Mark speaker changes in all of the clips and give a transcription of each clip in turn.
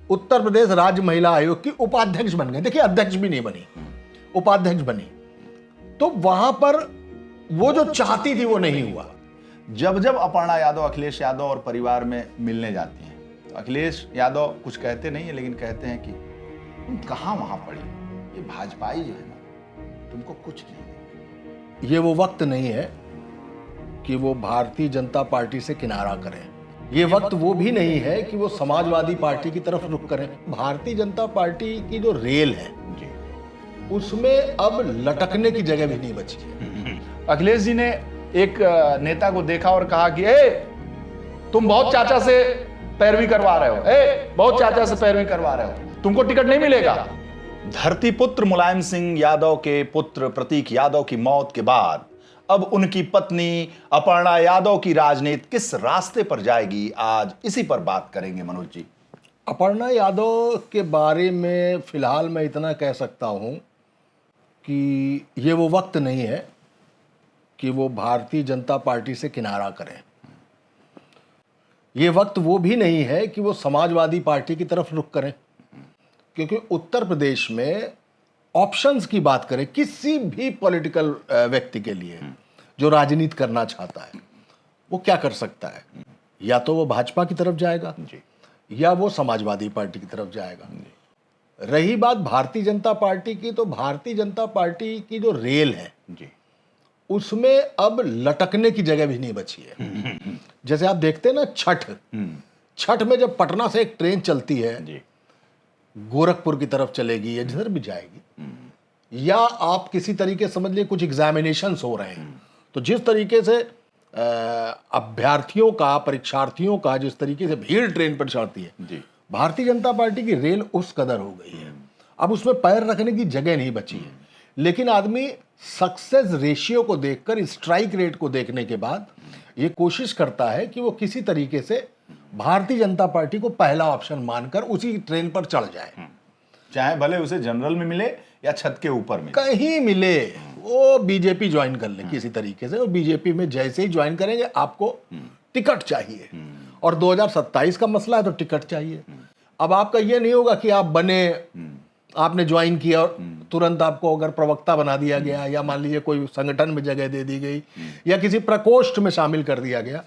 Speaker 1: उत्तर प्रदेश राज्य महिला आयोग की उपाध्यक्ष बन गए। देखिए, अध्यक्ष भी नहीं बनी, उपाध्यक्ष बनी। तो वहां पर वो जो चाहती थी वो नहीं हुआ।
Speaker 2: जब जब अपर्णा यादव अखिलेश यादव और परिवार में मिलने जाती हैं तो अखिलेश यादव कुछ कहते नहीं है, लेकिन कहते हैं कि तुम कहाँ वहां पड़ी, ये भाजपाई जो है ना तुमको कुछ नहीं।
Speaker 1: ये वो वक्त नहीं है कि वो भारतीय जनता पार्टी से किनारा करें। ये वक्त वो भी नहीं है कि वो समाजवादी पार्टी की तरफ रुख करें। भारतीय जनता पार्टी की जो रेल है उसमें अब लटकने की जगह भी नहीं बची है।
Speaker 2: अखिलेश जी ने एक नेता को देखा और कहा कि तुम बहुत चाचा से पैरवी करवा रहे हो, बहुत चाचा से पैरवी करवा रहे हो, तुमको टिकट नहीं मिलेगा। धरती पुत्र मुलायम सिंह यादव के पुत्र प्रतीक यादव की मौत के बाद अब उनकी पत्नी अपर्णा यादव की राजनीति किस रास्ते पर जाएगी, आज इसी पर बात करेंगे मनोज जी।
Speaker 1: अपर्णा यादव के बारे में फिलहाल मैं इतना कह सकता हूं कि ये वो वक्त नहीं है कि वो भारतीय जनता पार्टी से किनारा करें। ये वक्त वो भी नहीं है कि वो समाजवादी पार्टी की तरफ रुख करें, क्योंकि उत्तर प्रदेश में ऑप्शंस की बात करें किसी भी पॉलिटिकल व्यक्ति के लिए जो राजनीति करना चाहता है वो क्या कर सकता है, या तो वो भाजपा की तरफ जाएगा या वो समाजवादी पार्टी की तरफ जाएगा। रही बात भारतीय जनता पार्टी की, तो भारतीय जनता पार्टी की जो रेल है उसमें अब लटकने की जगह भी नहीं बची है। जैसे आप देखते हैं ना, छठ में जब पटना से एक ट्रेन चलती है गोरखपुर की तरफ चलेगी या जिधर भी जाएगी, या आप किसी तरीके समझ लिए कुछ एग्जामिनेशंस हो रहे हैं, तो जिस तरीके से अभ्यर्थियों का, परीक्षार्थियों का जिस तरीके से भीड़ ट्रेन पर चढ़ती है, भारतीय जनता पार्टी की रेल उस कदर हो गई है अब उसमें पैर रखने की जगह नहीं बची है। लेकिन आदमी सक्सेस रेशियो को देखकर, स्ट्राइक रेट को देखने के बाद ये कोशिश करता है कि वो किसी तरीके से भारतीय जनता पार्टी को पहला ऑप्शन मानकर उसी ट्रेन पर चढ़ जाए,
Speaker 2: चाहे भले उसे जनरल में मिले या छत के ऊपर मिले,
Speaker 1: कहीं मिले, वो बीजेपी ज्वाइन कर ले किसी तरीके से। और बीजेपी में जैसे ही ज्वाइन करेंगे आपको टिकट चाहिए, और 2027 का मसला है तो टिकट चाहिए। अब आपका ये नहीं होगा कि आप बने, आपने ज्वाइन किया और तुरंत आपको अगर प्रवक्ता बना दिया गया, या मान लीजिए कोई संगठन में जगह दे दी गई, या किसी प्रकोष्ठ में शामिल कर दिया गया,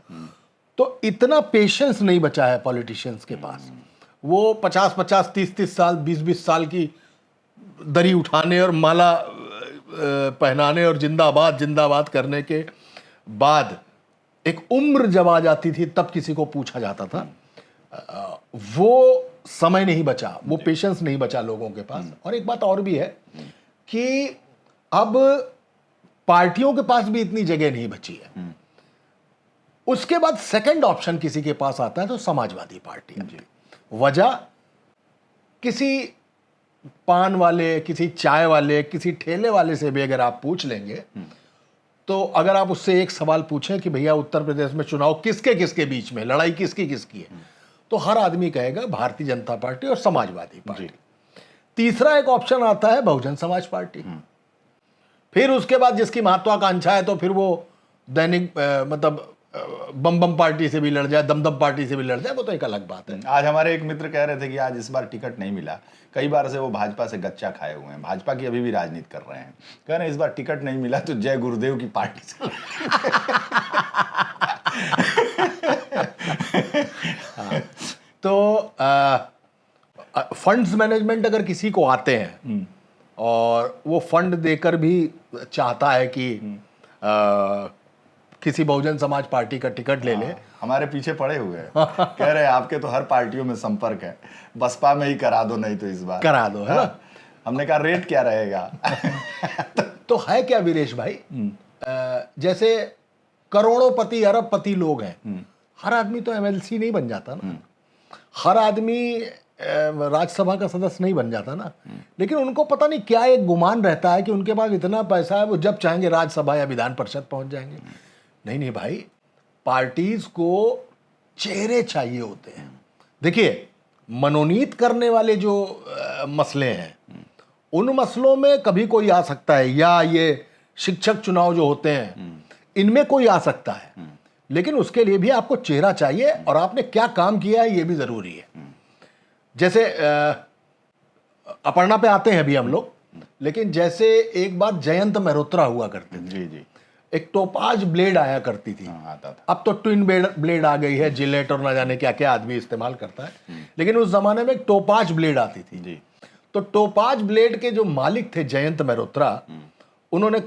Speaker 1: तो इतना पेशेंस नहीं बचा है पॉलिटिशियंस के पास। वो 50-50, 30-30 साल, 20-20 साल की दरी उठाने और माला पहनाने और जिंदाबाद जिंदाबाद करने के बाद एक उम्र जब आ जाती थी तब किसी को पूछा जाता था, वो समय नहीं बचा, वो पेशेंस नहीं बचा लोगों के पास। और एक बात और भी है कि अब पार्टियों के पास भी इतनी जगह नहीं बची है। उसके बाद सेकंड ऑप्शन किसी के पास आता है तो समाजवादी पार्टी। वजह, किसी पान वाले, किसी चाय वाले, किसी ठेले वाले से भी अगर आप पूछ लेंगे, तो अगर आप उससे एक सवाल पूछें कि भैया उत्तर प्रदेश में चुनाव किसके किसके बीच में, लड़ाई किसकी किसकी है, तो हर आदमी कहेगा भारतीय जनता पार्टी और समाजवादी पार्टी। तीसरा एक ऑप्शन आता है बहुजन समाज पार्टी। फिर उसके बाद जिसकी महत्वाकांक्षा है तो फिर वो दैनिक मतलब बम बम पार्टी से भी लड़ जाए, दमदम पार्टी से भी लड़ जाए, वो तो एक अलग बात है।
Speaker 2: आज हमारे एक मित्र कह रहे थे कि आज इस बार टिकट नहीं मिला, कई बार से वो भाजपा से गच्चा खाए हुए हैं, भाजपा की अभी भी राजनीति कर रहे हैं, कह रहे हैं इस बार टिकट नहीं मिला तो जय गुरुदेव की पार्टी से
Speaker 1: तो फंड्स मैनेजमेंट अगर किसी को आते हैं और वो फंड देकर भी चाहता है कि किसी बहुजन समाज पार्टी का टिकट ले ले,
Speaker 2: हमारे पीछे पड़े हुए हैं, कह रहे हैं आपके तो हर पार्टियों में संपर्क है, बसपा में ही करा दो, नहीं तो इस बार
Speaker 1: करा दो, है ना।
Speaker 2: हमने कहा रेट क्या रहेगा
Speaker 1: तो है क्या वीरेश भाई, जैसे करोड़ोंपति अरबपति लोग हैं, हर आदमी तो एमएलसी नहीं बन जाता ना, हर आदमी राज्यसभा का सदस्य नहीं बन जाता ना। लेकिन उनको पता नहीं क्या एक गुमान रहता है कि उनके पास इतना पैसा है, वो जब चाहेंगे राज्यसभा या विधान परिषद पहुंच जाएंगे। नहीं भाई, पार्टीज को चेहरे चाहिए होते हैं। देखिए, मनोनीत करने वाले जो मसले हैं, उन मसलों में कभी कोई आ सकता है, या ये शिक्षक चुनाव जो होते हैं इनमें कोई आ सकता है, लेकिन उसके लिए भी आपको चेहरा चाहिए और आपने क्या काम किया है ये भी जरूरी है। जैसे अपर्णा पे आते हैं अभी हम लोग, लेकिन जैसे एक बार जयंत मल्होत्रा हुआ करते थे,
Speaker 2: जी जी,
Speaker 1: एक टोपाज ब्लेड आया करती थी।
Speaker 2: हाँ, आता था।
Speaker 1: अब तो ट्विन ब्लेड आ गई है, जिलेट और ना जाने क्या क्या आदमी इस्तेमाल करता है, लेकिन उस जमाने में एक टोपाज ब्लेड आती थी
Speaker 2: जी,
Speaker 1: तो टोपाज ब्लेड के जो मालिक थे जयंत मल्होत्रा, उन्होंने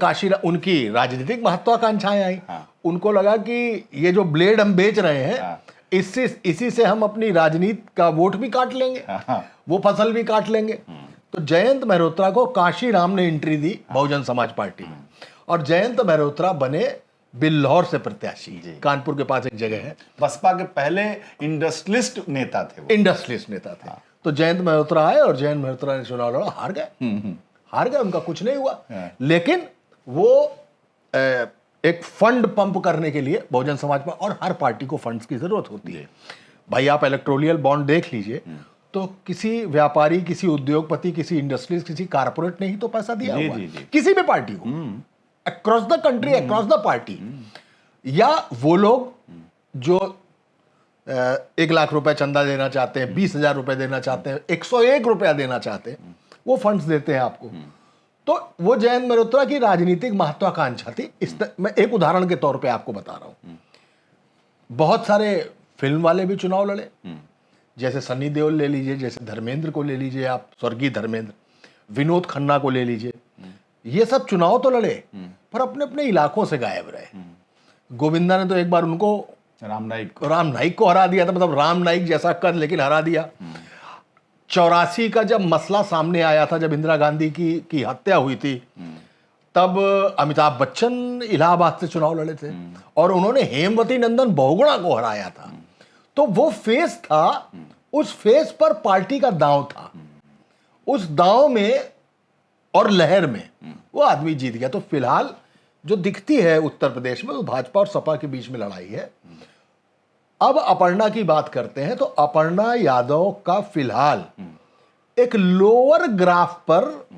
Speaker 1: उनकी राजनीतिक महत्वाकांक्षाएं आई।
Speaker 2: हाँ।
Speaker 1: उनको लगा कि ये जो ब्लेड हम बेच रहे हैं,
Speaker 2: हाँ।
Speaker 1: इसी से हम अपनी राजनीति का वोट भी काट लेंगे,
Speaker 2: हाँ।
Speaker 1: वो फसल भी काट लेंगे। तो जयंत मल्होत्रा को काशीराम ने एंट्री दी बहुजन समाज पार्टी में, और जयंत मल्होत्रा बने बिल्लौर से प्रत्याशी। कानपुर के पास एक जगह है,
Speaker 2: बसपा के पहले इंडस्ट्रियलिस्ट नेता थे वो।
Speaker 1: इंडस्ट्रियलिस्ट नेता थे। तो जयंत मल्होत्रा आए और जयंत मल्होत्रा ने चुनाव लड़ा, हार गए, उनका कुछ नहीं हुआ। लेकिन वो एक फंड पंप करने के लिए बहुजन समाज पर, और हर पार्टी को फंड्स की जरूरत होती है भाई। आप इलेक्टोरल बॉन्ड देख लीजिए, तो किसी व्यापारी, किसी उद्योगपति, किसी इंडस्ट्रीज, किसी कारपोरेट ने ही तो पैसा दिया हुआ है किसी भी पार्टी को, across the country, across the party. या वो लोग जो 1 लाख रुपए चंदा देना चाहते हैं, 20,000 रुपए देना चाहते हैं, 101 रुपया देना चाहते हैं, वो फंड्स देते हैं आपको। तो वो जयंत मल्होत्रा की राजनीतिक महत्वाकांक्षा थी। मैं एक उदाहरण के तौर पे आपको बता रहा हूं, बहुत सारे फिल्म वाले भी चुनाव लड़े, जैसे सन्नी देओल ले लीजिए, जैसे धर्मेंद्र को ले लीजिए आप, स्वर्गीय धर्मेंद्र, विनोद खन्ना को ले लीजिए, ये सब चुनाव तो लड़े पर अपने अपने इलाकों से गायब रहे। गोविंदा ने तो एक बार उनको राम नाईक को हरा दिया था, मतलब राम नाईक जैसा कर, लेकिन हरा दिया। 84 का जब मसला सामने आया था, जब इंदिरा गांधी की हत्या हुई थी, तब अमिताभ बच्चन इलाहाबाद से चुनाव लड़े थे और उन्होंने हेमवती नंदन बहुगुणा को हराया था। तो वो फेस था, उस फेस पर पार्टी का दांव था, उस दांव में और लहर में वो आदमी जीत गया। तो फिलहाल जो दिखती है उत्तर प्रदेश में, वो भाजपा और सपा के बीच में लड़ाई है। अब अपर्णा की बात करते हैं, तो अपर्णा यादव का फिलहाल एक लोअर ग्राफ पर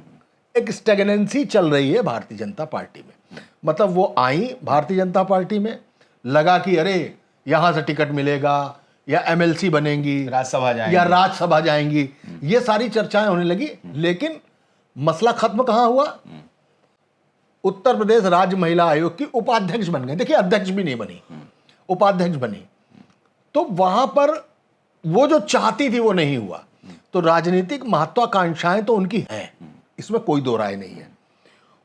Speaker 1: एक स्टेगनेंसी चल रही है भारतीय जनता पार्टी में। मतलब वो आई भारतीय जनता पार्टी में, लगा कि अरे यहां से टिकट मिलेगा, या एमएलसी बनेंगी, या राज्यसभा जाएंगी, ये सारी चर्चाएं होने लगी। लेकिन मसला खत्म कहां हुआ? उत्तर प्रदेश राज्य महिला आयोग की उपाध्यक्ष बन गए। देखिए, अध्यक्ष भी नहीं बनी, उपाध्यक्ष बनी। तो वहां पर वो जो चाहती थी वो नहीं हुआ। तो राजनीतिक महत्वाकांक्षाएं तो उनकी हैं, इसमें कोई दो राय नहीं है।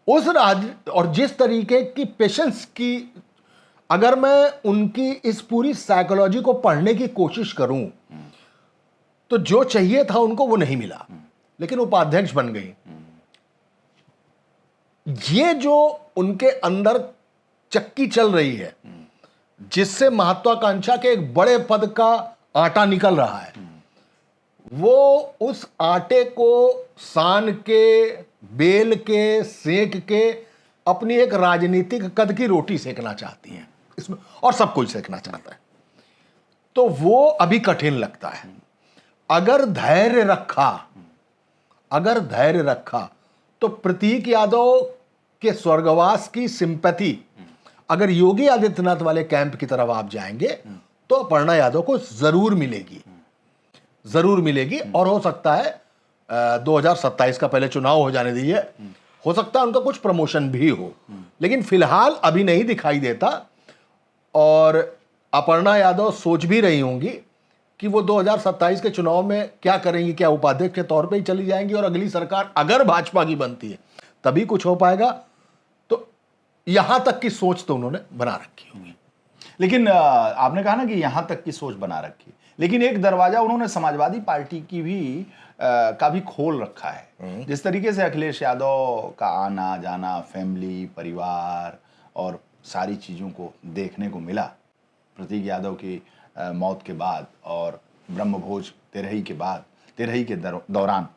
Speaker 1: उस और जिस तरीके की पेशेंस की, अगर मैं उनकी इस पूरी साइकोलॉजी को पढ़ने की कोशिश करूं, तो जो चाहिए था उनको वो नहीं मिला, लेकिन उपाध्यक्ष बन गई। ये जो उनके अंदर चक्की चल रही है, जिससे महत्वाकांक्षा के एक बड़े पद का आटा निकल रहा है, वो उस आटे को सान के, बेल के, सेक के अपनी एक राजनीतिक कद की रोटी सेकना चाहती हैं इसमें, और सब कुछ सेकना चाहता है। तो वो अभी कठिन लगता है। अगर धैर्य रखा तो प्रतीक यादव के स्वर्गवास की सिंपैथी, अगर योगी आदित्यनाथ वाले कैंप की तरफ आप जाएंगे, तो अपर्णा यादव को जरूर मिलेगी। और हो सकता है 2027 का पहले चुनाव हो जाने दीजिए, हो सकता है उनका कुछ प्रमोशन भी हो, लेकिन फिलहाल अभी नहीं दिखाई देता। और अपर्णा यादव सोच भी रही होंगी कि वो 2027 के चुनाव में क्या करेंगी, क्या उपाध्यक्ष के तौर पे ही चली जाएंगी, और अगली सरकार अगर भाजपा की बनती है तभी कुछ हो पाएगा। तो यहां तक की सोच तो उन्होंने बना रखी होगी।
Speaker 2: लेकिन आपने कहा ना कि यहां तक की सोच बना रखी, लेकिन एक दरवाजा उन्होंने समाजवादी पार्टी की भी का भी खोल रखा है। जिस तरीके से अखिलेश यादव का आना जाना, फैमिली, परिवार और सारी चीज़ों को देखने को मिला प्रतीक यादव की मौत के बाद और ब्रह्मभोज तेरही के दौरान,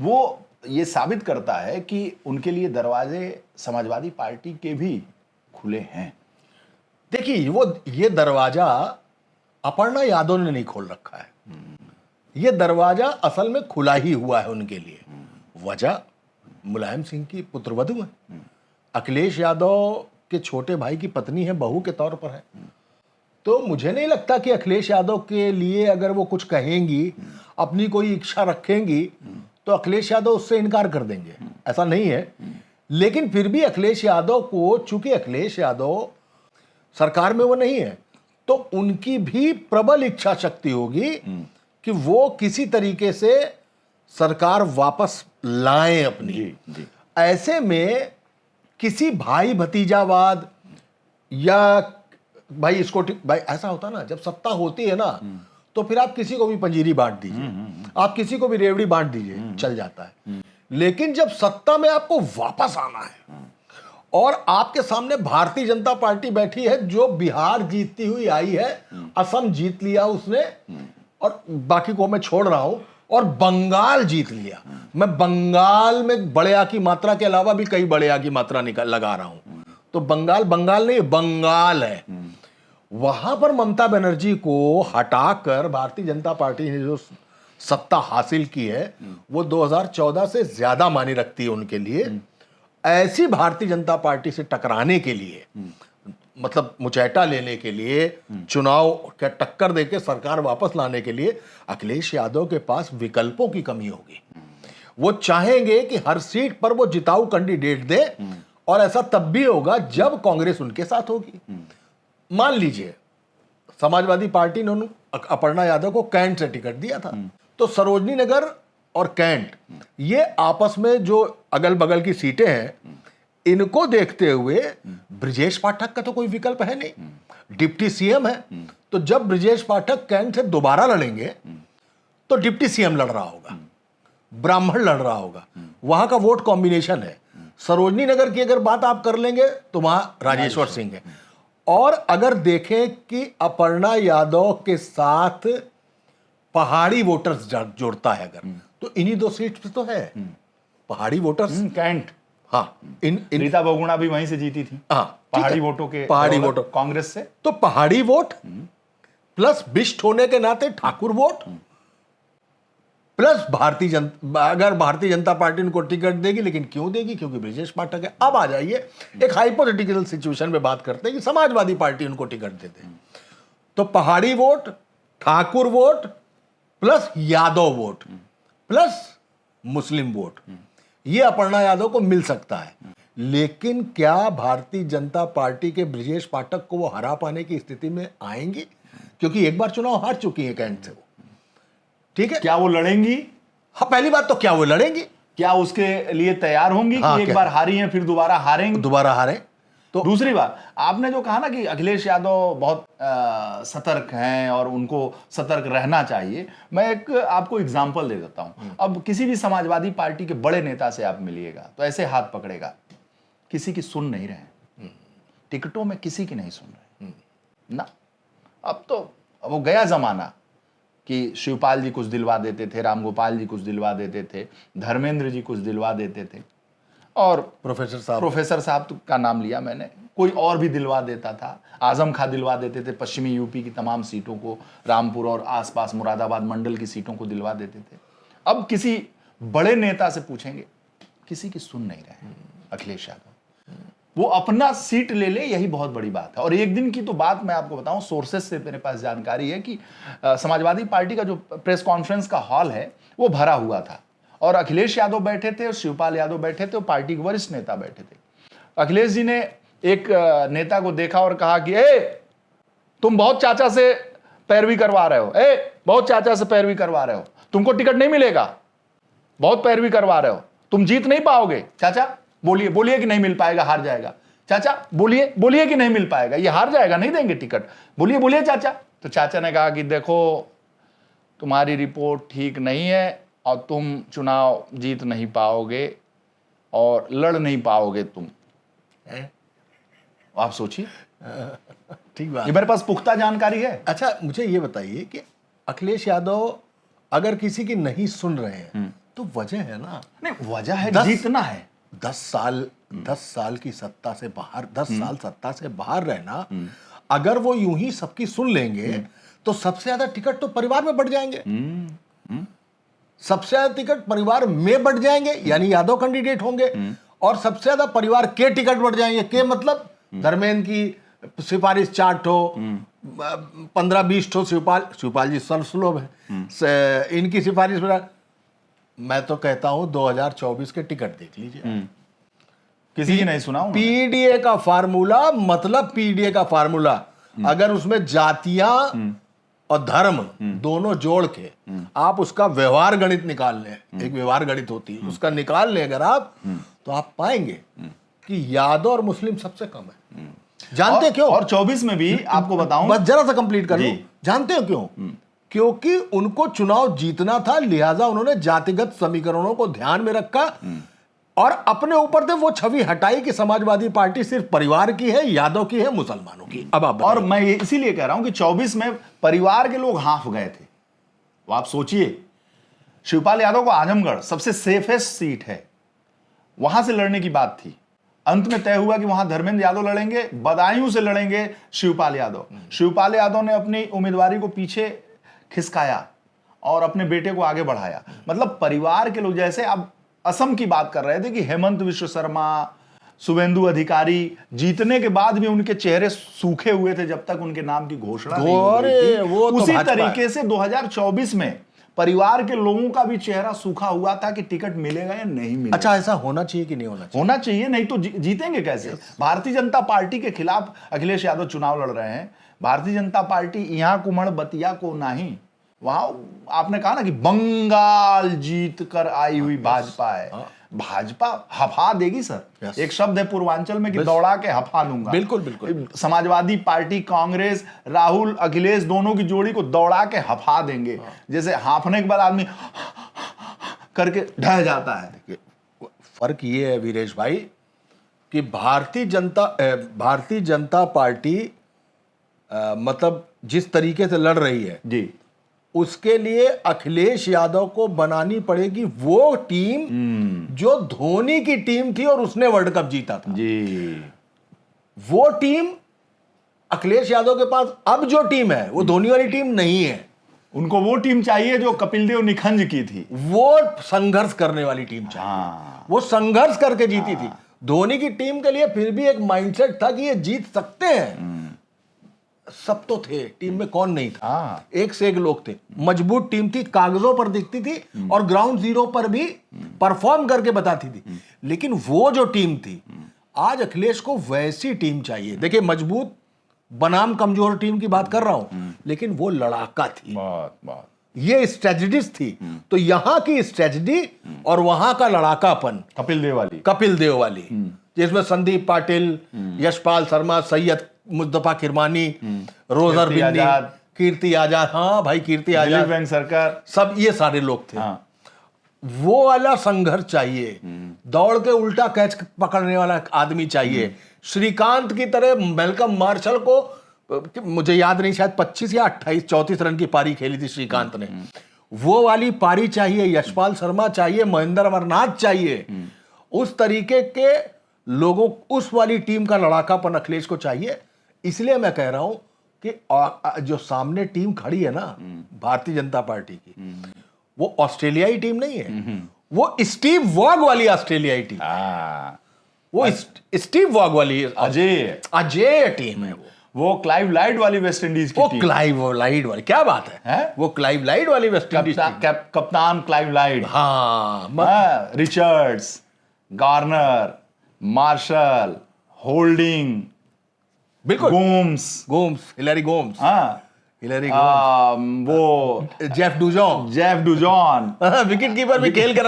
Speaker 2: वो ये साबित करता है कि उनके लिए दरवाजे समाजवादी पार्टी के भी खुले हैं।
Speaker 1: देखिए, ये दरवाजा अपर्णा यादव ने नहीं खोल रखा है, ये दरवाजा असल में खुला ही हुआ है उनके लिए। वजह मुलायम सिंह की पुत्रवधू है, अखिलेश यादव के छोटे भाई की पत्नी है, बहू के तौर पर है। तो मुझे नहीं लगता कि अखिलेश यादव के लिए अगर वो कुछ कहेंगी, अपनी कोई इच्छा रखेंगी, तो अखिलेश यादव उससे इनकार कर देंगे, ऐसा नहीं है। लेकिन फिर भी अखिलेश यादव को, चूंकि अखिलेश यादव सरकार में वो नहीं है, तो उनकी भी प्रबल इच्छा शक्ति होगी कि वो किसी तरीके से सरकार वापस लाएं अपनी।
Speaker 2: जी।
Speaker 1: ऐसे में किसी भाई भतीजावाद या भाई इसको भाई ऐसा होता ना, जब सत्ता होती है ना, तो फिर आप किसी को भी पंजीरी बांट दीजिए, आप किसी को भी रेवड़ी बांट दीजिए, चल जाता है। लेकिन जब सत्ता में आपको वापस आना है और आपके सामने भारतीय जनता पार्टी बैठी है जो बिहार जीतती हुई आई है, असम जीत लिया उसने, और बाकी को मैं छोड़ रहा हूं, और बंगाल जीत लिया। मैं बंगाल में बड़े आ की मात्रा के अलावा भी कई बड़े आ की मात्रा लगा रहा हूं, तो बंगाल बंगाल नहीं, बंगाल है। वहां पर ममता बनर्जी को हटाकर भारतीय जनता पार्टी ने जो सत्ता हासिल की है, वो 2014 से ज्यादा मायने रखती है उनके लिए। ऐसी भारतीय जनता पार्टी से टकराने के लिए, मतलब मुचैटा लेने के लिए, चुनाव का टक्कर देके सरकार वापस लाने के लिए अखिलेश यादव के पास विकल्पों की कमी होगी। वो चाहेंगे कि हर सीट पर वो जिताऊ कैंडिडेट दे, और ऐसा तब भी होगा जब कांग्रेस उनके साथ होगी। मान लीजिए समाजवादी पार्टी ने अपर्णा यादव को कैंट से टिकट दिया था, तो सरोजनी नगर और कैंट, ये आपस में जो अगल बगल की सीटें हैं, इनको देखते हुए ब्रिजेश पाठक का तो कोई विकल्प है नहीं, डिप्टी सीएम है। तो जब ब्रिजेश पाठक कैंट से दोबारा लड़ेंगे तो डिप्टी सीएम लड़ रहा होगा, ब्राह्मण लड़ रहा होगा, वहां का वोट कॉम्बिनेशन है। सरोजनी नगर की अगर बात आप कर लेंगे तो वहां राजेश्वर सिंह है। और अगर देखें कि अपर्णा यादव के साथ पहाड़ी वोटर्स जोड़ता है अगर, तो इन्हीं दो सीट पे तो है पहाड़ी वोटर्स।
Speaker 2: कैंट,
Speaker 1: हाँ,
Speaker 2: रीता बहुगुणा भी वहीं से जीती थी।
Speaker 1: हाँ,
Speaker 2: पहाड़ी वोटों के,
Speaker 1: पहाड़ी वोटों
Speaker 2: कांग्रेस से,
Speaker 1: तो पहाड़ी वोट प्लस बिष्ट होने के नाते ठाकुर वोट प्लस अगर भारतीय जनता पार्टी उनको टिकट देगी, लेकिन क्यों देगी? क्योंकि ब्रिजेश पाठक है। अब आ जाइए एक हाइपोथेटिकल सिचुएशन में बात करते हैं कि समाजवादी पार्टी उनको टिकट देते हैं, तो पहाड़ी vote, Thakur vote plus Yadav vote plus Muslim vote, ये अपर्णा यादव को मिल सकता है। लेकिन क्या भारतीय जनता पार्टी के ब्रिजेश पाठक को वो हरा पाने की स्थिति में आएंगी? क्योंकि एक बार चुनाव हार चुकी है कैंट से वो, ठीक है।
Speaker 2: क्या वो लड़ेंगी?
Speaker 1: हाँ, पहली बात तो क्या वो लड़ेंगी?
Speaker 2: क्या उसके लिए तैयार होंगी कि एक बार हारी हैं फिर दोबारा हारेंगे?
Speaker 1: दोबारा हारे तो
Speaker 2: दूसरी बात, आपने जो कहा ना कि अखिलेश यादव बहुत सतर्क हैं और उनको सतर्क रहना चाहिए, मैं एक आपको एग्जांपल दे देता हूं। अब किसी भी समाजवादी पार्टी के बड़े नेता से आप मिलिएगा तो ऐसे हाथ पकड़ेगा, किसी की सुन नहीं रहे, टिकटों में किसी की नहीं सुन रहे ना। अब तो वो गया जमाना कि शिवपाल जी कुछ दिलवा देते थे, रामगोपाल जी कुछ दिलवा देते थे, धर्मेंद्र जी कुछ दिलवा देते थे, और प्रोफेसर साहब का नाम लिया मैंने, कोई और भी दिलवा देता था। आजम खां दिलवा देते थे, पश्चिमी यूपी की तमाम सीटों को, रामपुर और आसपास मुरादाबाद मंडल की सीटों को दिलवा देते थे। अब किसी बड़े नेता से पूछेंगे, किसी की सुन नहीं रहे अखिलेश यादव, वो अपना सीट ले ले, यही बहुत बड़ी बात है। और एक दिन की तो बात मैं आपको बताऊं, सोर्सेस से मेरे पास जानकारी है कि समाजवादी पार्टी का जो प्रेस कॉन्फ्रेंस का हॉल है वो भरा हुआ था, और अखिलेश यादव बैठे थे और शिवपाल यादव बैठे थे और पार्टी के वरिष्ठ नेता बैठे थे। अखिलेश जी ने एक नेता को देखा और कहा कि तुम बहुत चाचा से पैरवी करवा रहे हो, बहुत चाचा से पैरवी करवा रहे हो, तुमको टिकट नहीं मिलेगा, बहुत पैरवी करवा रहे हो, तुम जीत नहीं पाओगे। चाचा बोलिए, बोलिए कि नहीं मिल पाएगा, हार जाएगा। चाचा बोलिए, बोलिए कि नहीं मिल पाएगा, ये हार जाएगा, नहीं देंगे टिकट, बोलिए बोलिए चाचा। तो चाचा ने कहा कि देखो, तुम्हारी रिपोर्ट ठीक नहीं है और तुम चुनाव जीत नहीं पाओगे और लड़ नहीं पाओगे तुम। आप सोचिए,
Speaker 1: ठीक बात,
Speaker 2: ये मेरे पास पुख्ता जानकारी है।
Speaker 1: अच्छा, मुझे ये बताइए कि अखिलेश यादव अगर किसी की नहीं सुन रहे हैं तो वजह है ना?
Speaker 2: नहीं, वजह है जीतना है।
Speaker 1: 10 साल की सत्ता से बाहर, 10 साल सत्ता से बाहर रहना, अगर वो यूं ही सबकी सुन लेंगे तो सबसे ज्यादा टिकट तो परिवार में बढ़ जाएंगे, सबसे ज्यादा टिकट परिवार में बढ़ जाएंगे, यानी यादव कैंडिडेट होंगे, और सबसे ज्यादा परिवार के टिकट बढ़ जाएंगे। के मतलब धर्मेंद्र की सिफारिश 4 ठो 15-20 ठो शिवपाल जी सर्वसुलभ है इनकी सिफारिश में। मैं तो कहता हूं 2024 के टिकट देख लीजिए।
Speaker 2: किसी की नहीं सुना हूं।
Speaker 1: पीडीए का फार्मूला, मतलब पीडीए का फार्मूला अगर उसमें जातियां और धर्म दोनों जोड़ के आप उसका व्यवहार गणित निकाल लें, एक व्यवहार गणित होती है उसका निकाल लें अगर आप, तो आप पाएंगे कि यादव और मुस्लिम सबसे कम है। जानते क्यों?
Speaker 2: और 24 में भी आपको बताऊं,
Speaker 1: बस जरा सा कंप्लीट कर लूं। जानते हो क्यों? क्योंकि उनको चुनाव जीतना था, लिहाजा उन्होंने जातिगत समीकरणों को ध्यान में रखा और अपने ऊपर से वो छवि हटाई कि समाजवादी पार्टी सिर्फ परिवार की है, यादव की है, मुसलमानों की। अब आप
Speaker 2: और मैं इसीलिए कह रहा हूं कि 24 में परिवार के लोग हाफ गए थे। तो आप सोचिए, शिवपाल यादव को आजमगढ़ सबसे सेफेस्ट सीट है, वहां से लड़ने की बात थी। अंत में तय हुआ कि वहां धर्मेंद्र यादव लड़ेंगे, बदायूं से लड़ेंगे शिवपाल यादव। शिवपाल यादव ने अपनी उम्मीदवारी को पीछे खिसकाया और अपने बेटे को आगे बढ़ाया। मतलब परिवार के लोग, जैसे आप असम की बात कर रहे थे कि हेमंत विश्व शर्मा, शुभेंदु अधिकारी जीतने के बाद भी उनके चेहरे सूखे हुए थे जब तक उनके नाम की घोषणा नहीं हो गई थी।
Speaker 1: वो तो
Speaker 2: उसी तरीके से 2024 में परिवार के लोगों का भी चेहरा सूखा हुआ था कि टिकट मिलेगा या नहीं मिलेगा।
Speaker 1: अच्छा, ऐसा होना चाहिए कि नहीं होना चाहिए?
Speaker 2: होना चाहिए, नहीं तो जीतेंगे कैसे? भारतीय जनता पार्टी के खिलाफ अखिलेश यादव चुनाव लड़ रहे हैं। भारतीय जनता पार्टी यहाँ कुमड़ बतिया को नहीं, वहां आपने कहा ना कि बंगाल जीत कर आई हुई भाजपा है। भाजपा हफा देगी सर। एक शब्द है पूर्वांचल में कि दौड़ा के हफा दूंगा।
Speaker 1: बिल्कुल बिल्कुल।
Speaker 2: समाजवादी पार्टी, कांग्रेस, राहुल अखिलेश दोनों की जोड़ी को दौड़ा के हफा देंगे। जैसे हाफने के बाद आदमी करके ढह जाता है।
Speaker 1: फर्क ये है वीरेश भाई कि भारतीय जनता पार्टी मतलब जिस तरीके से लड़ रही है
Speaker 2: जी,
Speaker 1: उसके लिए अखिलेश यादव को बनानी पड़ेगी वो टीम जो धोनी की टीम थी और उसने वर्ल्ड कप जीता था
Speaker 2: जी।
Speaker 1: वो टीम अखिलेश यादव के पास अब जो टीम है वो धोनी वाली टीम नहीं है।
Speaker 2: उनको वो टीम चाहिए जो कपिल देव निखंज की थी।
Speaker 1: वो संघर्ष करने वाली टीम चाहिए। वो संघर्ष करके जीती थी। धोनी की टीम के लिए फिर भी एक माइंडसेट था कि ये जीत सकते हैं। सब तो थे, टीम में कौन नहीं था? एक से एक लोग थे। मजबूत टीम थी, कागजों पर दिखती थी और ग्राउंड जीरो पर भी परफॉर्म करके बताती थी। लेकिन वो जो टीम थी, आज अखिलेश को वैसी टीम चाहिए। देखिए, मजबूत बनाम कमजोर टीम की बात कर रहा हूं, लेकिन वो लड़ाका थी, ये स्ट्रेटजिस्ट थी। तो यहां की स्ट्रेटजी और वहां का लड़ाकापन
Speaker 2: कपिल देव वाली
Speaker 1: जिसमें संदीप पाटिल, यशपाल शर्मा, सैयद मुस्तफा किरमानी, रोजर बिन्नी, कीर्ति आजाद, हाँ भाई कीर्ति आजाद,
Speaker 2: सरकार,
Speaker 1: सब ये सारे लोग थे। वो वाला संघर्ष चाहिए। दौड़ के उल्टा कैच पकड़ने वाला आदमी चाहिए। श्रीकांत की तरह मेलकम मार्शल को, मुझे याद नहीं, शायद 25 या 28 34 रन की पारी खेली थी श्रीकांत ने। वो वाली पारी चाहिए। यशपाल शर्मा चाहिए, महेंद्र अमरनाथ चाहिए। उस तरीके के लोगों, उस वाली टीम का लड़ाकापन अखिलेश को चाहिए। इसलिए मैं कह रहा हूं कि जो सामने टीम खड़ी है ना भारतीय जनता पार्टी की, वो ऑस्ट्रेलियाई टीम नहीं है। वो स्टीव वॉग वाली ऑस्ट्रेलियाई टीम, वो स्टीव वॉग वाली अजय टीम है।
Speaker 2: वो क्लाइव लाइड वाली वेस्ट इंडीज की टीम।
Speaker 1: क्लाइव लाइड वाली, क्या बात है? वो क्लाइव लाइड वाली वेस्ट इंडीज,
Speaker 2: कप्तान क्लाइव लाइड, रिचर्ड्स, गार्नर, मार्शल, होल्डिंग,
Speaker 1: बिल्कुल,
Speaker 2: गोम्स,
Speaker 1: हिलरी गोम्स,
Speaker 2: वो
Speaker 1: जेफ डुजॉन
Speaker 2: विकेट कीपर भी खेल कर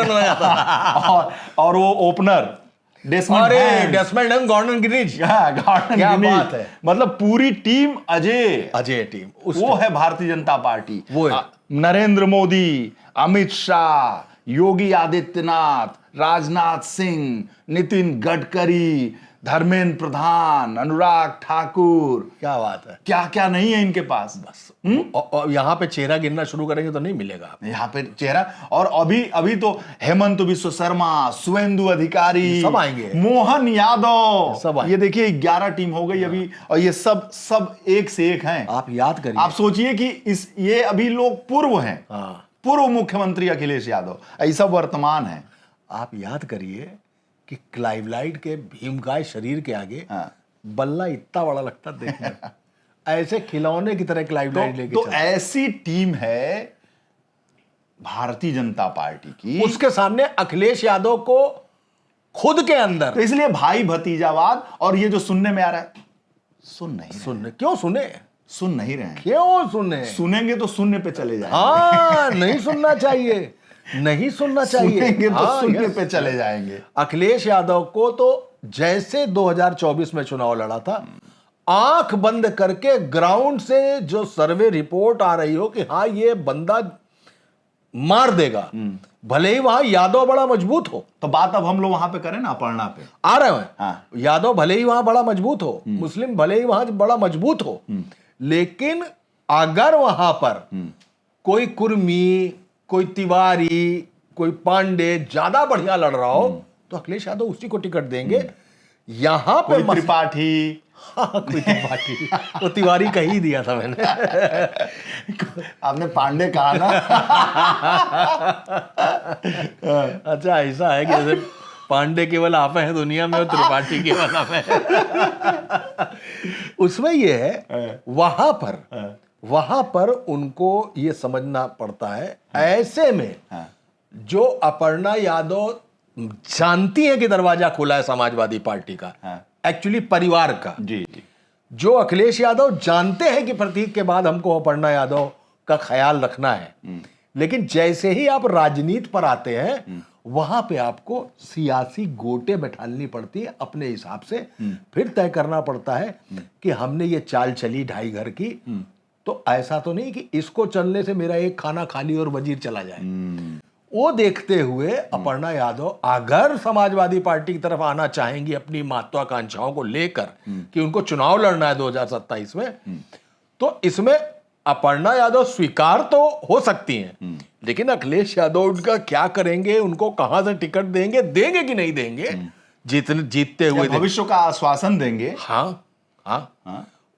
Speaker 2: और वो ओपनर डेस्मंड गॉर्डन गिनीज। क्या बात है? मतलब पूरी टीम अजय टीम, वो है भारतीय जनता पार्टी। वो नरेंद्र मोदी, अमित शाह, योगी आदित्यनाथ, राजनाथ सिंह, नितिन गडकरी, धर्मेंद्र प्रधान, अनुराग ठाकुर, क्या बात है? क्या क्या नहीं है इनके पास। बस
Speaker 1: और यहाँ पे चेहरा गिनना शुरू करेंगे तो नहीं मिलेगा
Speaker 2: यहाँ पे चेहरा। और अभी तो हेमंत विश्व शर्मा, शुभेंदु अधिकारी
Speaker 1: सब आएंगे,
Speaker 2: मोहन यादव, सब आएंगे। ये देखिए 11 टीम हो गई अभी, और ये सब एक से एक हैं।
Speaker 1: आप याद करिए,
Speaker 2: आप सोचिए कि ये अभी लोग पूर्व हैं। पूर्व मुख्यमंत्री अखिलेश यादव, ऐसा वर्तमान है।
Speaker 1: आप याद करिए कि क्लाइव लाइड के भीमकाय शरीर के आगे बल्ला इतना बड़ा लगता देखने में। ऐसे खिलौने की तरह एक लाइमलाइट लेके
Speaker 2: तो
Speaker 1: चलता।
Speaker 2: ऐसी टीम है भारतीय जनता पार्टी की,
Speaker 1: उसके सामने अखिलेश यादव को खुद के अंदर
Speaker 2: तो इसलिए भाई भतीजावाद और ये जो सुनने में आ रहा है,
Speaker 1: सुनने क्यों सुने,
Speaker 2: सुन नहीं रहे हैं।
Speaker 1: क्यों सुने?
Speaker 2: सुनेंगे तो शून्य पे चले जाएंगे।
Speaker 1: हाँ, नहीं सुनना चाहिए, नहीं सुनना चाहिए।
Speaker 2: सुनेंगे तो
Speaker 1: हाँ,
Speaker 2: शून्य
Speaker 1: यस।
Speaker 2: पे चले जाएंगे।
Speaker 1: अखिलेश यादव को तो जैसे 2024 में चुनाव लड़ा था, आंख बंद करके ग्राउंड से जो सर्वे रिपोर्ट आ रही हो कि हाँ ये बंदा मार देगा, भले ही वहां यादव बड़ा मजबूत हो।
Speaker 2: तो बात अब हम लोग वहां पे करें ना, अपर्णा पे
Speaker 1: आ रहे हैं।
Speaker 2: हाँ।
Speaker 1: यादव भले ही वहां बड़ा मजबूत हो, मुस्लिम भले ही वहां बड़ा मजबूत हो, लेकिन अगर वहां पर कोई कुर्मी, कोई तिवारी, कोई पांडे ज्यादा बढ़िया लड़ रहा हो तो अखिलेश यादव उसी को टिकट देंगे। यहां पे
Speaker 2: कोई त्रिपाठी,
Speaker 1: हाँ, कोई तिवारी, वो तिवारी कह ही दिया था मैंने।
Speaker 2: आपने पांडे कहा ना।
Speaker 1: अच्छा, ऐसा है कि जैसे पांडे केवल आप हैं दुनिया में और त्रिपाठी केवल आप हैं। उसमें ये है, वहां पर उनको ये समझना पड़ता है, ऐसे में जो अपर्णा यादव जानती है कि दरवाजा खुला है समाजवादी पार्टी का, एक्चुअली परिवार का,
Speaker 2: जी,
Speaker 1: जो अखिलेश यादव जानते हैं कि प्रतीक के बाद हमको अपर्णा यादव का ख्याल रखना है, लेकिन जैसे ही आप राजनीति पर आते हैं वहां पे आपको सियासी गोटे बैठालनी पड़ती है अपने हिसाब से, फिर तय करना पड़ता है कि हमने ये चाल चली ढाई घर की, तो ऐसा तो नहीं कि इसको चलने से मेरा एक खाना खाली और वजीर चला जाए। वो देखते हुए अपर्णा यादव अगर समाजवादी पार्टी की तरफ आना चाहेंगी अपनी महत्वाकांक्षाओं को लेकर कि उनको चुनाव लड़ना है 2027 में, तो इसमें अपर्णा यादव स्वीकार तो हो सकती हैं, लेकिन अखिलेश यादव उनका क्या करेंगे, उनको कहां से टिकट देंगे कि नहीं देंगे, जीतते हुए
Speaker 2: भविष्य का आश्वासन देंगे।
Speaker 1: हाँ,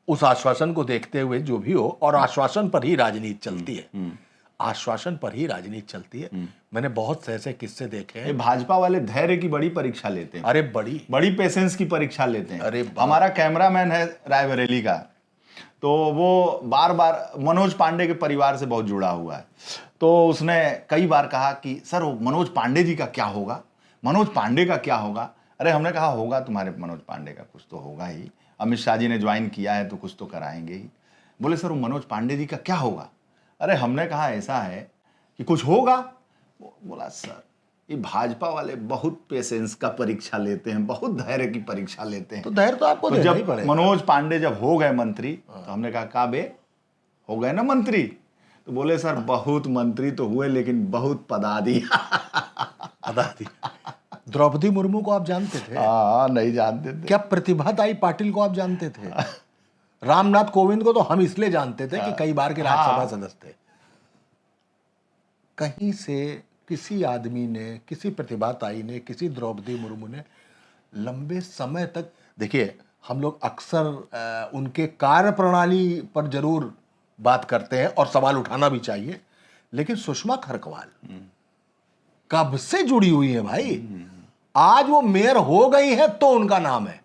Speaker 1: उस आश्वासन को देखते हुए जो भी हो, और आश्वासन पर ही राजनीति चलती है, आश्वासन पर ही राजनीति चलती है। मैंने बहुत से ऐसे किस्से देखे हैं।
Speaker 2: भाजपा वाले धैर्य की बड़ी परीक्षा लेते हैं।
Speaker 1: अरे बड़ी
Speaker 2: पेशेंस की परीक्षा लेते हैं।
Speaker 1: अरे
Speaker 2: हमारा कैमरामैन है रायबरेली का, तो वो बार बार मनोज पांडे के परिवार से बहुत जुड़ा हुआ है, तो उसने कई बार कहा कि सर वो मनोज पांडे जी का क्या होगा, मनोज पांडे का क्या होगा। अरे हमने कहा होगा तुम्हारे मनोज पांडे का कुछ तो होगा ही, अमित शाह जी ने ज्वाइन किया है तो कुछ तो कराएंगे ही। बोले सर वो मनोज पांडे जी का क्या होगा। अरे हमने कहा ऐसा है कि कुछ होगा। बोला सर ये भाजपा वाले बहुत पेशेंस का परीक्षा लेते हैं, बहुत धैर्य की परीक्षा लेते हैं।
Speaker 1: तो धैर्य तो आपको देना ही
Speaker 2: जब
Speaker 1: पड़ेगा।
Speaker 2: मनोज पांडे जब हो गए मंत्री तो हमने कहा काबे हो गए ना मंत्री, तो बोले सर बहुत मंत्री तो हुए लेकिन बहुत पदादी।
Speaker 1: द्रौपदी मुर्मू को आप जानते थे?
Speaker 2: नहीं जानते थे।
Speaker 1: क्या प्रतिभाताई पाटिल को आप जानते थे? रामनाथ कोविंद को तो हम इसलिए जानते थे कि कई बार के राज्यसभा सदस्य थे। कहीं से किसी आदमी ने, किसी प्रतिभाताई ने, किसी द्रौपदी मुर्मू ने लंबे समय तक, देखिए हम लोग अक्सर उनके कार्य प्रणाली पर जरूर बात करते हैं और सवाल उठाना भी चाहिए, लेकिन सुषमा खरकवाल कब से जुड़ी हुई है भाई। आज वो मेयर हो गई है तो उनका नाम है,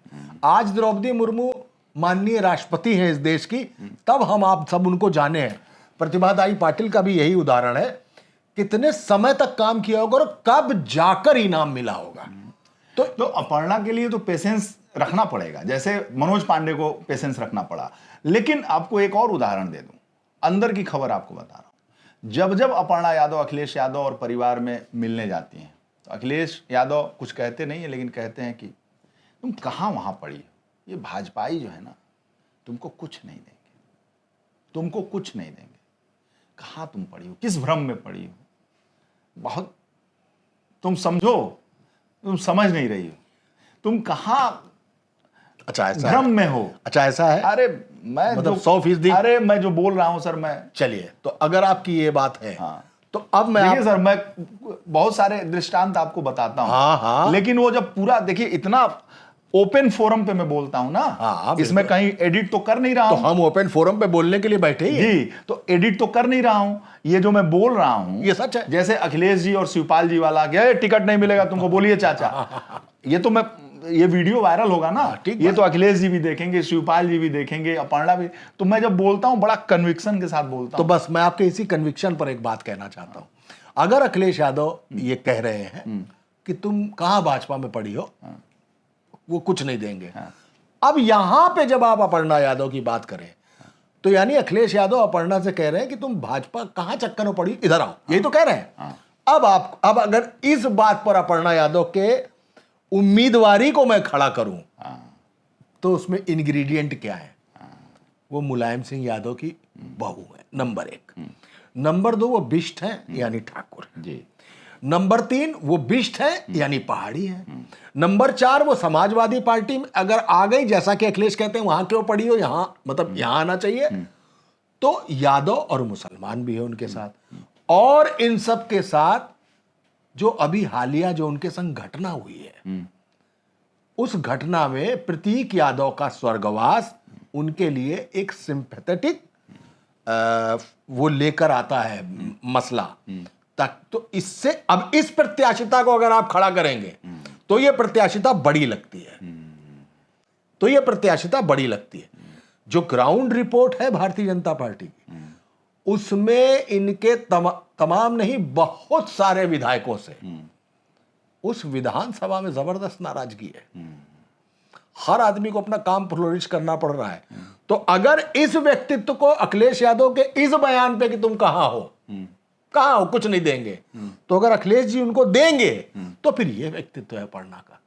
Speaker 1: आज द्रौपदी मुर्मू माननीय राष्ट्रपति हैं इस देश की, तब हम आप सब उनको जाने हैं। प्रतिभाताई पाटिल का भी यही उदाहरण है, कितने समय तक काम किया होगा और कब जाकर इनाम मिला होगा।
Speaker 2: तो अपर्णा के लिए तो पेशेंस रखना पड़ेगा, जैसे मनोज पांडे को पेशेंस रखना पड़ा। लेकिन आपको एक और उदाहरण दे दूं, अंदर की खबर आपको बता रहा हूं। जब जब अपर्णा यादव अखिलेश यादव और परिवार में मिलने जाती हैं तो अखिलेश यादव कुछ कहते नहीं है, लेकिन कहते हैं कि तुम कहां वहां पड़ी हो, ये भाजपाई जो है ना तुमको कुछ नहीं देंगे, तुमको कुछ नहीं देंगे। कहां तुम पड़ी हो, किस भ्रम में पड़ी हो, बहुत तुम समझो, तुम समझ नहीं रही हो, तुम कहां
Speaker 1: अच्छा ऐसा
Speaker 2: भ्रम में हो।
Speaker 1: अच्छा ऐसा है।
Speaker 2: अरे मैं
Speaker 1: मतलब 100%।
Speaker 2: अरे मैं जो बोल रहा हूं सर, मैं
Speaker 1: चलिए, तो अगर आपकी ये बात है तो अब मैं
Speaker 2: देखिए सर, मैं बहुत सारे दृष्टांत आपको बताता हूं। लेकिन वो जब पूरा देखिए, इतना ओपन फोरम पे मैं बोलता हूं ना, इसमें कहीं एडिट तो कर नहीं रहा हूं।
Speaker 1: तो हम ओपन फोरम पे बोलने के लिए बैठे ही
Speaker 2: जी, तो एडिट तो कर नहीं रहा हूं, ये जो मैं बोल रहा हूं
Speaker 1: ये सच है।
Speaker 2: जैसे अखिलेश जी और शिवपाल जी वाला गया टिकट नहीं मिलेगा तुमको, बोलिए चाचा, ये तो मैं ये वीडियो वायरल होगा ना,
Speaker 1: ठीक
Speaker 2: ये तो अखिलेश जी भी देखेंगे, शिवपाल जी भी देखेंगे, अपर्णा भी। तो मैं जब बोलता हूं बड़ा कन्विक्शन के साथ बोलता
Speaker 1: तो
Speaker 2: हूं।
Speaker 1: बस मैं आपके इसी कन्विक्शन पर एक बात कहना चाहता हूं। अगर अखिलेश यादव ये कह रहे हैं कि तुम कहां भाजपा में पड़ी हो, वो कुछ नहीं देंगे। अब यहां पे जब आप अपर्णा यादव की बात करें तो यानी अखिलेश यादव अपर्णा से कह रहे हैं कि तुम भाजपा कहां चक्कर में पड़ी, इधर आओ, यही तो कह रहे हैं। अब अगर इस बात पर अपर्णा यादव के उम्मीदवारी को मैं खड़ा करूं तो उसमें इंग्रेडिएंट क्या है? वो मुलायम सिंह यादव की बहू है, नंबर 1। नंबर 2 वो बिष्ट है यानी ठाकुर
Speaker 2: जी।
Speaker 1: नंबर 3 वो बिष्ट है यानी पहाड़ी है। नंबर 4 वो समाजवादी पार्टी में अगर आ गई, जैसा कि अखिलेश कहते हैं वहां क्यों पड़ी हो, यहां मतलब यहां आना चाहिए। तो यादव और मुसलमान भी है उनके साथ, और इन सब के साथ जो अभी हालिया जो उनके संग घटना हुई है, उस घटना में प्रतीक यादव का स्वर्गवास उनके लिए एक सिंपैथेटिक वो लेकर आता है मसला तक। तो इससे अब इस प्रत्याशिता को अगर आप खड़ा करेंगे तो ये प्रत्याशिता बड़ी लगती है, तो ये प्रत्याशिता बड़ी लगती है। जो ग्राउंड रिपोर्ट है भारतीय जनता पार्टी की, उसमें इनके तमाम नहीं बहुत सारे विधायकों से उस विधानसभा में जबरदस्त नाराजगी है। हर आदमी को अपना काम फ्लोरिश करना पड़ रहा है। तो अगर इस व्यक्तित्व को अखिलेश यादव के इस बयान पे कि तुम कहां हो, कहां हो, कुछ नहीं देंगे, तो अगर अखिलेश जी उनको देंगे तो फिर ये व्यक्तित्व है अपर्णा का।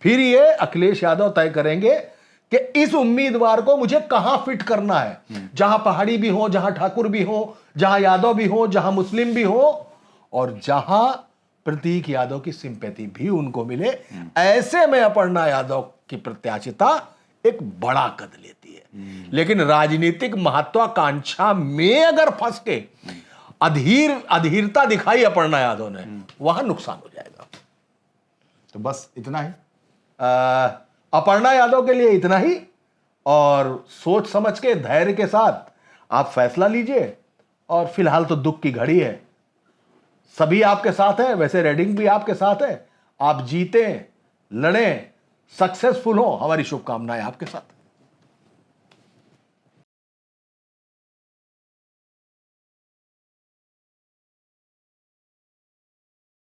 Speaker 1: फिर ये अखिलेश यादव तय करेंगे कि इस उम्मीदवार को मुझे कहां फिट करना है, जहां पहाड़ी भी हो, जहां ठाकुर भी हो, जहां यादव भी हो, जहां मुस्लिम भी हो, और जहां प्रतीक यादव की सिंपैथी भी उनको मिले। ऐसे में अपर्णा यादव की प्रत्याशिता एक बड़ा कद लेती है। लेकिन राजनीतिक महत्वाकांक्षा में अगर फंस के अधीरता दिखाई अपर्णा यादव ने, वहां नुकसान हो जाएगा।
Speaker 2: तो बस इतना ही,
Speaker 1: अपर्णा यादव के लिए इतना ही, और सोच समझ के धैर्य के साथ आप फैसला लीजिए। और फिलहाल तो दुख की घड़ी है, सभी आपके साथ है, वैसे रेडिंग भी आपके साथ है। आप जीतें, लड़ें, सक्सेसफुल हो, हमारी शुभकामनाएं आपके साथ।